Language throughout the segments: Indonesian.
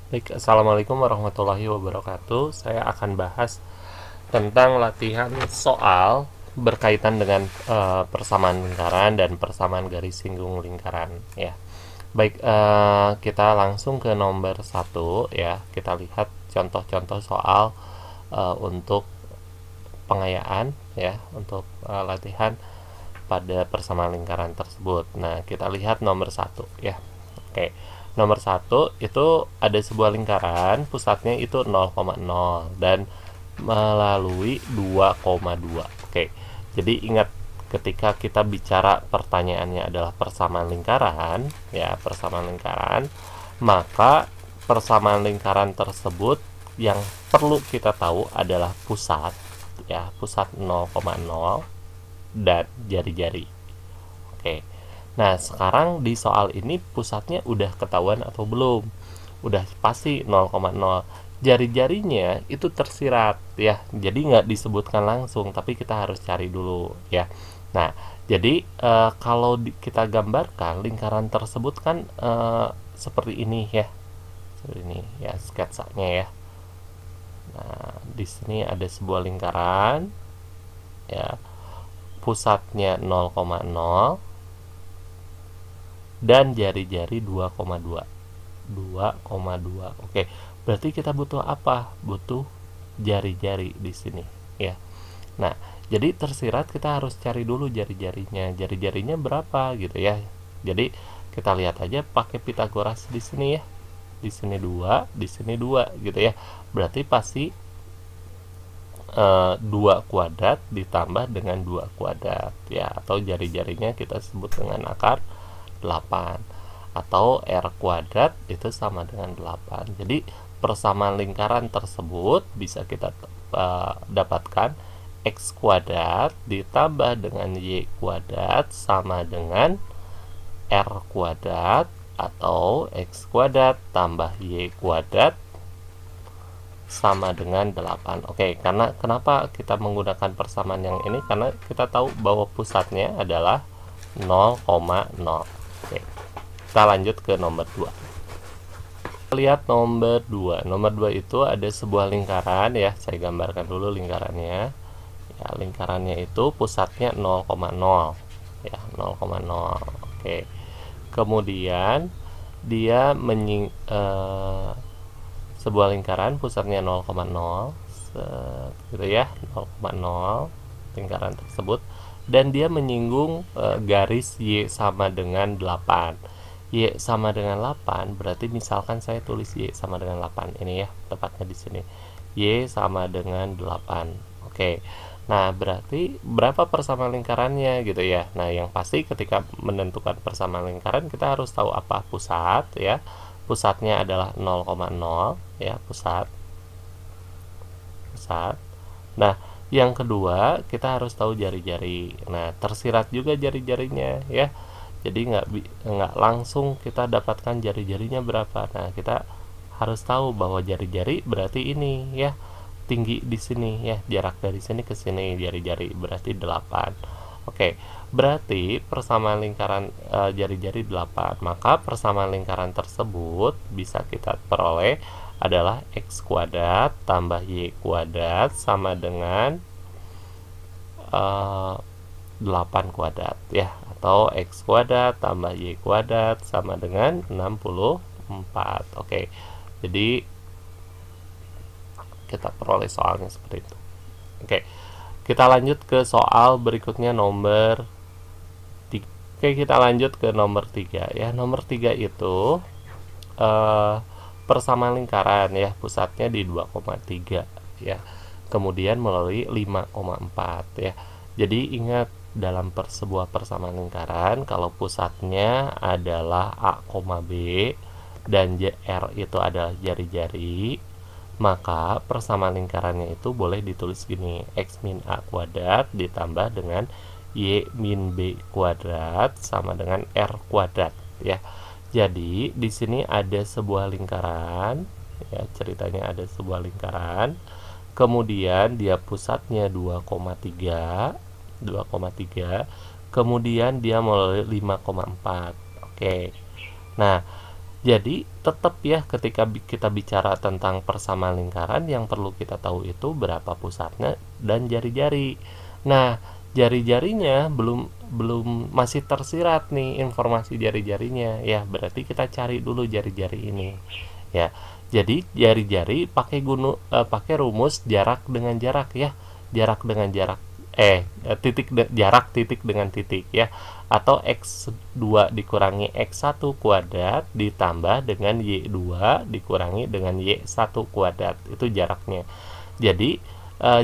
Baik, Assalamualaikum warahmatullahi wabarakatuh. Saya akan bahas tentang latihan soal berkaitan dengan persamaan lingkaran dan persamaan garis singgung lingkaran. Ya, baik, kita langsung ke nomor satu. Ya, kita lihat contoh-contoh soal untuk pengayaan, ya, untuk latihan pada persamaan lingkaran tersebut. Nah, kita lihat nomor satu, ya. Oke, nomor satu itu ada sebuah lingkaran, pusatnya itu 0,0 dan melalui 2,2. Oke, jadi ingat ketika kita bicara pertanyaannya adalah persamaan lingkaran, ya, persamaan lingkaran, maka persamaan lingkaran tersebut yang perlu kita tahu adalah pusat, ya, pusat 0,0 dan jari-jari. Oke. Nah, sekarang di soal ini pusatnya udah ketahuan atau belum? Udah pasti 0,0. Jari-jarinya itu tersirat, ya. Jadi nggak disebutkan langsung, tapi kita harus cari dulu, ya. Nah, jadi kalau kita gambarkan lingkaran tersebut kan seperti ini, ya. Seperti ini, ya, sketsanya, ya. Nah, di sini ada sebuah lingkaran, ya. Pusatnya 0,0 dan jari-jari 2,2. 2,2. Oke, berarti kita butuh apa? Butuh jari-jari di sini, ya. Nah, jadi tersirat kita harus cari dulu jari-jarinya. Jari-jarinya berapa gitu, ya. Jadi kita lihat aja pakai Pitagoras di sini, ya. Di sini 2, di sini 2 gitu, ya. Berarti pasti 2 kuadrat ditambah dengan 2 kuadrat, ya, atau jari-jarinya kita sebut dengan akar 8, atau R kuadrat itu sama dengan 8. Jadi persamaan lingkaran tersebut bisa kita dapatkan X kuadrat ditambah dengan Y kuadrat sama dengan R kuadrat, atau X kuadrat tambah Y kuadrat sama dengan 8. Oke, karena kenapa kita menggunakan persamaan yang ini? Karena kita tahu bahwa pusatnya adalah 0,0. Oke, kita lanjut ke nomor 2. Lihat nomor 2. Nomor 2 itu ada sebuah lingkaran, ya. Saya gambarkan dulu lingkarannya. Ya, lingkarannya itu pusatnya 0,0, ya, 0,0. Oke. Kemudian dia sebuah lingkaran pusatnya 0,0, gitu, ya, 0,0 lingkaran tersebut, dan dia menyinggung garis Y sama dengan 8. Y sama dengan 8 berarti misalkan saya tulis Y sama dengan 8 ini, ya, tepatnya di sini. Y sama dengan 8. Oke. Nah, berarti berapa persamaan lingkarannya gitu, ya. Nah, yang pasti ketika menentukan persamaan lingkaran kita harus tahu apa pusat, ya. Pusatnya adalah 0,0, ya, pusat. Nah, yang kedua kita harus tahu jari-jari. Nah, tersirat juga jari-jarinya, ya. Jadi nggak langsung kita dapatkan jari-jarinya berapa. Nah, kita harus tahu bahwa jari-jari berarti ini, ya, tinggi di sini, ya, jarak dari sini ke sini jari-jari berarti 8. Oke, berarti persamaan lingkaran jari-jari 8. Maka persamaan lingkaran tersebut bisa kita peroleh adalah X kuadrat tambah Y kuadrat sama dengan 8 kuadrat, ya, atau X kuadrat tambah Y kuadrat sama dengan 64. Oke, jadi kita peroleh soalnya seperti itu. Oke, kita lanjut ke soal berikutnya nomor 3. Oke, kita lanjut ke nomor 3, ya. Nomor 3 itu persamaan lingkaran, ya, pusatnya di 2,3, ya. Kemudian melalui 5,4, ya. Jadi ingat dalam sebuah persamaan lingkaran kalau pusatnya adalah A, B dan R itu adalah jari-jari, maka persamaan lingkarannya itu boleh ditulis gini: X min A kuadrat ditambah dengan Y min B kuadrat sama dengan R kuadrat, ya. Jadi di sini ada sebuah lingkaran, ya, ceritanya ada sebuah lingkaran. Kemudian dia pusatnya 2,3, kemudian dia melalui 5,4. Oke. Nah, Jadi tetap ya, ketika kita bicara tentang persamaan lingkaran, yang perlu kita tahu itu berapa pusatnya dan jari-jari. Nah, jari-jarinya belum masih tersirat nih informasi jari-jarinya ya, berarti kita cari dulu jari-jari ini ya. Jadi jari-jari pakai rumus jarak dengan jarak ya, jarak dengan jarak jarak titik dengan titik ya, atau X2 dikurangi X1 kuadrat ditambah dengan Y2 dikurangi dengan Y1 kuadrat, itu jaraknya. Jadi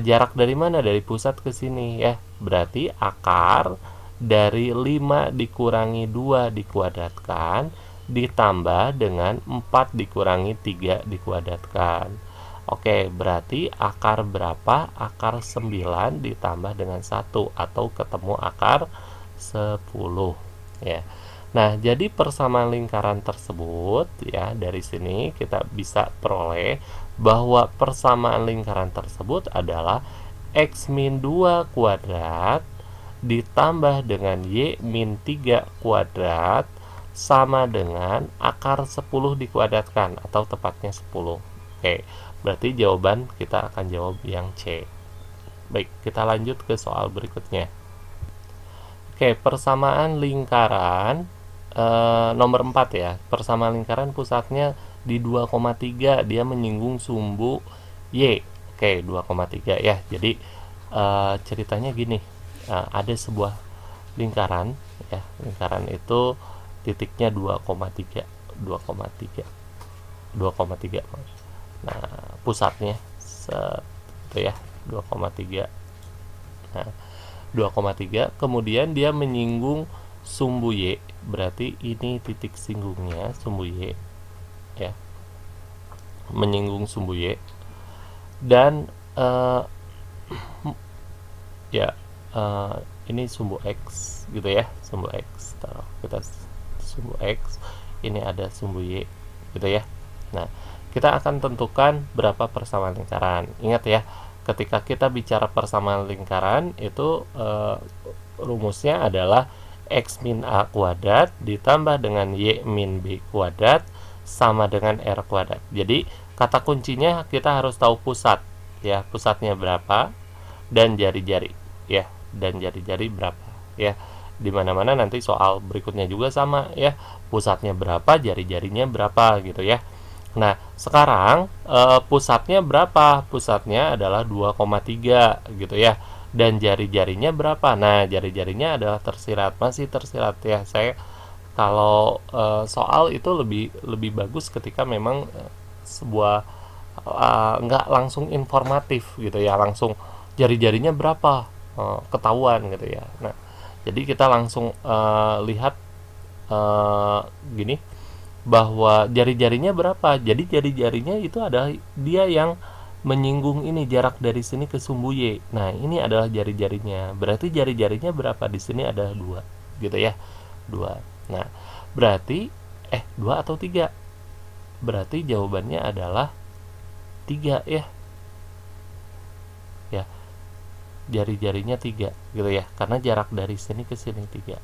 jarak dari mana? Dari pusat ke sini ya, berarti akar dari 5 dikurangi 2 dikuadratkan ditambah dengan 4 dikurangi 3 dikuadratkan. Oke, berarti akar berapa? Akar 9 ditambah dengan 1, atau ketemu akar 10 ya. Nah, jadi persamaan lingkaran tersebut ya, dari sini kita bisa peroleh bahwa persamaan lingkaran tersebut adalah X min 2 kuadrat ditambah dengan Y min 3 kuadrat sama dengan akar 10 dikuadratkan, atau tepatnya 10. Oke, berarti jawaban kita akan jawab yang C. Baik, kita lanjut ke soal berikutnya. Oke, persamaan lingkaran nomor 4 ya. Persamaan lingkaran pusatnya di 2,3, dia menyinggung sumbu Y. Oke, 2,3 ya. Jadi ceritanya gini, ada sebuah lingkaran ya. Lingkaran itu titiknya 2,3. Nah, pusatnya itu ya 2,3. Nah, 2,3, kemudian dia menyinggung sumbu Y, berarti ini titik singgungnya sumbu Y ya, menyinggung sumbu Y, dan ini sumbu X gitu ya, sumbu X, taruh kita sumbu X, ini ada sumbu Y gitu ya. Nah, kita akan tentukan berapa persamaan lingkaran. Ingat ya, ketika kita bicara persamaan lingkaran itu rumusnya adalah X min A kuadrat ditambah dengan Y min B kuadrat sama dengan R kuadrat. Jadi kata kuncinya kita harus tahu pusat ya, pusatnya berapa dan jari-jari ya, dan jari-jari berapa ya. Dimana-mana nanti soal berikutnya juga sama ya, pusatnya berapa, jari-jarinya berapa gitu ya. Nah, sekarang pusatnya berapa? Pusatnya adalah 2,3 gitu ya. Dan jari-jarinya berapa? Nah, jari-jarinya adalah tersirat, masih tersirat ya. Saya kalau soal itu lebih bagus ketika memang sebuah nggak langsung informatif gitu ya, langsung jari-jarinya berapa ketahuan gitu ya. Nah, jadi kita langsung lihat gini, bahwa jari-jarinya berapa. Jadi jari-jarinya itu adalah dia yang menyinggung ini, jarak dari sini ke sumbu Y. Nah, ini adalah jari-jarinya. Berarti jari-jarinya berapa? Di sini ada 2 gitu ya. 2. Nah, berarti 2 atau 3? Berarti jawabannya adalah 3 ya. Ya. Jari-jarinya 3 gitu ya. Karena jarak dari sini ke sini 3.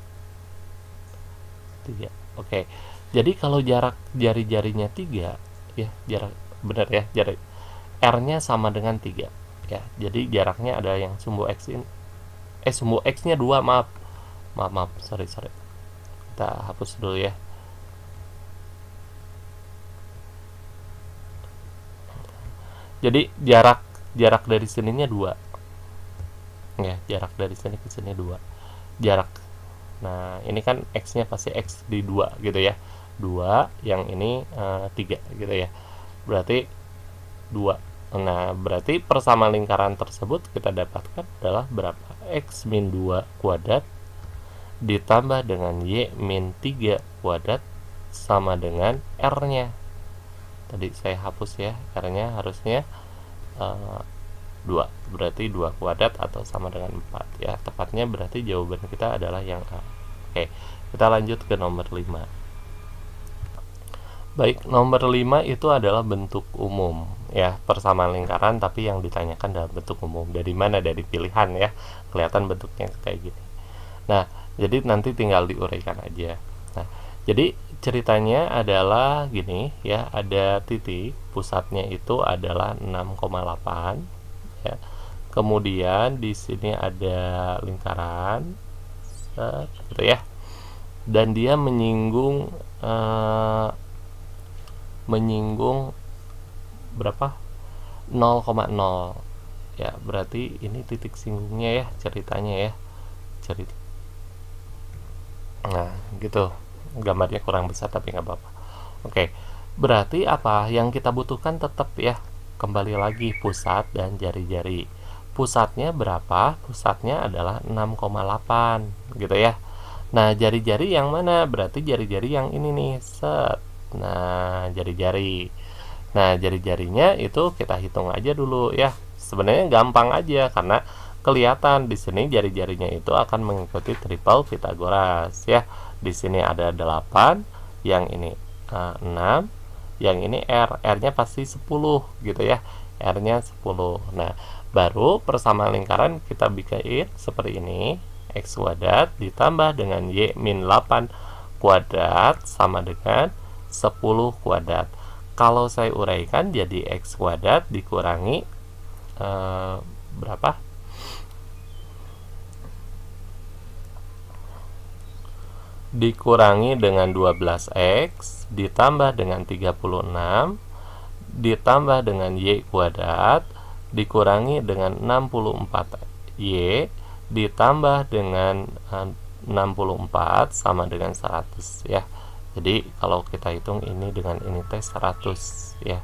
Oke. Jadi kalau jarak jari-jarinya 3 ya, jarak benar ya, jarak R-nya sama dengan 3 ya. Jadi jaraknya ada yang sumbu X ini, sumbu X-nya 2, maaf, sorry. Kita hapus dulu ya. Jadi jarak dari sininya 2 ya, jarak dari sini ke sini 2 jarak. Nah, ini kan X-nya pasti X di 2 gitu ya, 2, yang ini 3 gitu ya, berarti 2. Nah, berarti persamaan lingkaran tersebut kita dapatkan adalah berapa? X min 2 kuadrat ditambah dengan Y min 3 kuadrat sama dengan R-nya. Tadi saya hapus ya, R-nya harusnya 2, berarti 2 kuadrat atau sama dengan 4 ya. Tepatnya berarti jawaban kita adalah yang A. Oke, kita lanjut ke nomor 5. Baik, nomor 5 itu adalah bentuk umum ya, persamaan lingkaran tapi yang ditanyakan dalam bentuk umum. Dari mana? Dari pilihan ya, kelihatan bentuknya kayak gini. Nah, jadi nanti tinggal diuraikan aja. Nah, jadi ceritanya adalah gini ya, ada titik pusatnya itu adalah 6,8 ya. Kemudian di sini ada lingkaran gitu ya. Dan dia menyinggung berapa? 0,0 ya, berarti ini titik singgungnya ya ceritanya ya. Nah gitu, gambarnya kurang besar tapi nggak apa-apa. Oke, berarti apa yang kita butuhkan tetap ya, kembali lagi pusat dan jari-jari. Pusatnya berapa? Pusatnya adalah 6,8 gitu ya. Nah jari-jari yang mana? Berarti jari-jari yang ini nih, set. Nah jari-jari, nah jari-jarinya itu kita hitung aja dulu ya. Sebenarnya gampang aja karena kelihatan di sini jari-jarinya itu akan mengikuti triple Pythagoras ya. Di sini ada 8, yang ini 6, yang ini R-nya pasti 10 gitu ya. R-nya 10. Nah, baru persamaan lingkaran kita bikin seperti ini. X kuadrat ditambah dengan Y min 8 kuadrat sama dengan 10 kuadrat. Kalau saya uraikan jadi X kuadrat dikurangi berapa? Dikurangi dengan 12X ditambah dengan 36 ditambah dengan Y kuadrat dikurangi dengan 64Y ditambah dengan 64 sama dengan 100 ya. Jadi kalau kita hitung ini dengan ini teh 100 ya.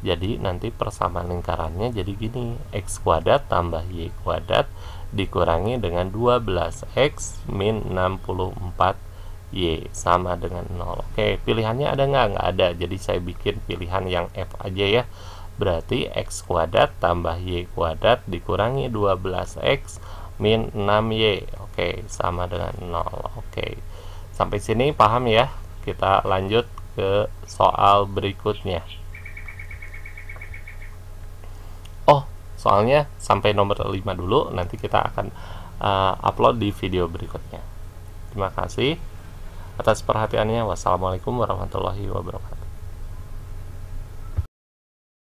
Jadi nanti persamaan lingkarannya jadi gini, X kuadrat tambah Y kuadrat dikurangi dengan 12X min 64Y sama dengan 0. Oke, pilihannya ada nggak? Nggak ada, jadi saya bikin pilihan yang F aja ya. Berarti X kuadrat tambah Y kuadrat dikurangi 12X min 6Y. Oke, sama dengan 0. Oke, sampai sini paham ya? Kita lanjut ke soal berikutnya. Oh, soalnya sampai nomor 5 dulu, nanti kita akan upload di video berikutnya. Terima kasih atas perhatiannya. Wassalamualaikum warahmatullahi wabarakatuh.